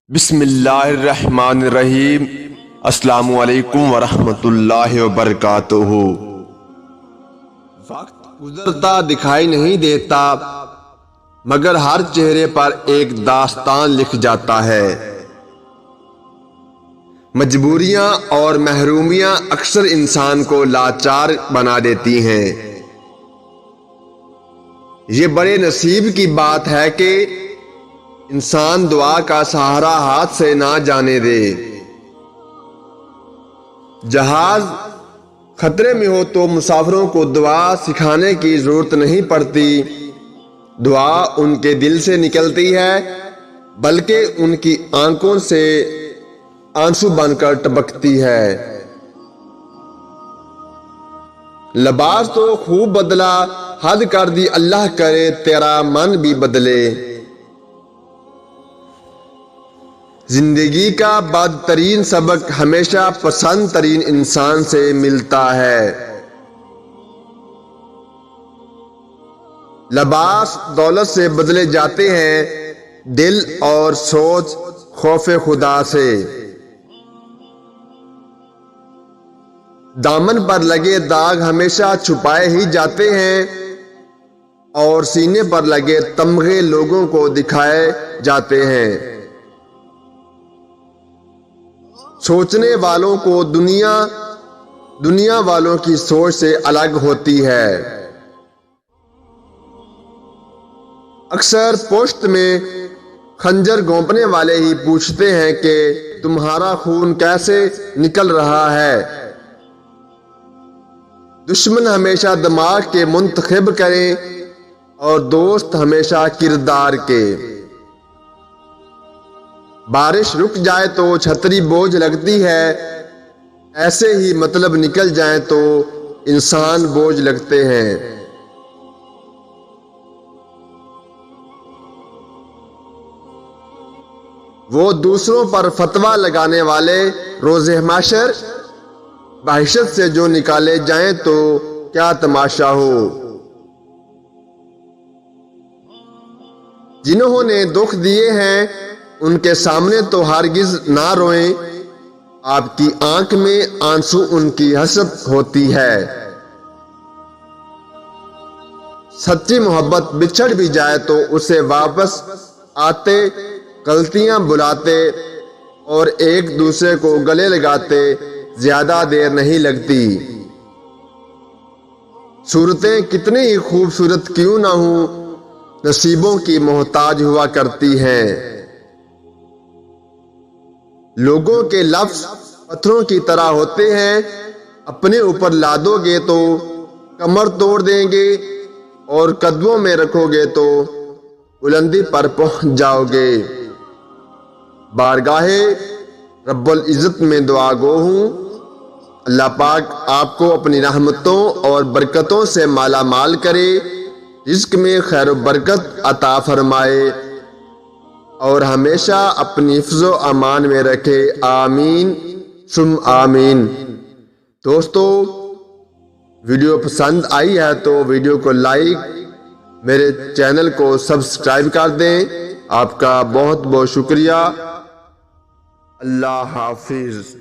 بسم اللہ الرحمن الرحیم۔ السلام علیکم ورحمۃ اللہ وبرکاتہ۔ وقت گزرتا دکھائی نہیں دیتا مگر ہر چہرے پر ایک داستان لکھ جاتا ہے۔ مجبوریاں اور محرومیاں اکثر انسان کو لاچار بنا دیتی ہیں۔ یہ بڑے نصیب کی بات ہے کہ انسان دعا کا سہارا ہاتھ سے نہ جانے دے۔ جہاز خطرے میں ہو تو مسافروں کو دعا سکھانے کی ضرورت نہیں پڑتی۔ دعا ان کے دل سے نکلتی ہے بلکہ ان کی آنکھوں سے آنسو بن کر ٹپکتی ہے۔ لباس تو خوب بدلا، حد کر دی، اللہ کرے تیرا من بھی بدلے۔ زندگی کا بدترین سبق ہمیشہ پسند ترین انسان سے ملتا ہے۔ لباس دولت سے بدلے جاتے ہیں، دل اور سوچ خوف خدا سے۔ دامن پر لگے داغ ہمیشہ چھپائے ہی جاتے ہیں اور سینے پر لگے تمغے لوگوں کو دکھائے جاتے ہیں۔ سوچنے والوں کو دنیا والوں کی سوچ سے الگ ہوتی ہے۔ اکثر پشت میں خنجر گھونپنے والے ہی پوچھتے ہیں کہ تمہارا خون کیسے نکل رہا ہے۔ دشمن ہمیشہ دماغ کے منتخب کریں اور دوست ہمیشہ کردار کے۔ بارش رک جائے تو چھتری بوجھ لگتی ہے، ایسے ہی مطلب نکل جائیں تو انسان بوجھ لگتے ہیں۔ وہ دوسروں پر فتویٰ لگانے والے روز محشر بحشت سے جو نکالے جائیں تو کیا تماشا ہو۔ جنہوں نے دکھ دیے ہیں ان کے سامنے تو ہرگز نہ روئیں، آپ کی آنکھ میں آنسو ان کی حسرت ہوتی ہے۔ سچی محبت بچھڑ بھی جائے تو اسے واپس آتے، غلطیاں بلاتے اور ایک دوسرے کو گلے لگاتے زیادہ دیر نہیں لگتی۔ صورتیں کتنی ہی خوبصورت کیوں نہ ہوں، نصیبوں کی محتاج ہوا کرتی ہیں۔ لوگوں کے لفظ پتھروں کی طرح ہوتے ہیں، اپنے اوپر لادو گے تو کمر توڑ دیں گے اور قدموں میں رکھو گے تو بلندی پر پہنچ جاؤ گے۔ بارگاہ رب العزت میں دعا گو ہوں، اللہ پاک آپ کو اپنی رحمتوں اور برکتوں سے مالا مال کرے، رزق میں خیر و برکت عطا فرمائے اور ہمیشہ اپنی حفظ و امان میں رکھے، آمین ثم آمین۔ دوستو، ویڈیو پسند آئی ہے تو ویڈیو کو لائک، میرے چینل کو سبسکرائب کر دیں۔ آپ کا بہت بہت شکریہ۔ اللہ حافظ۔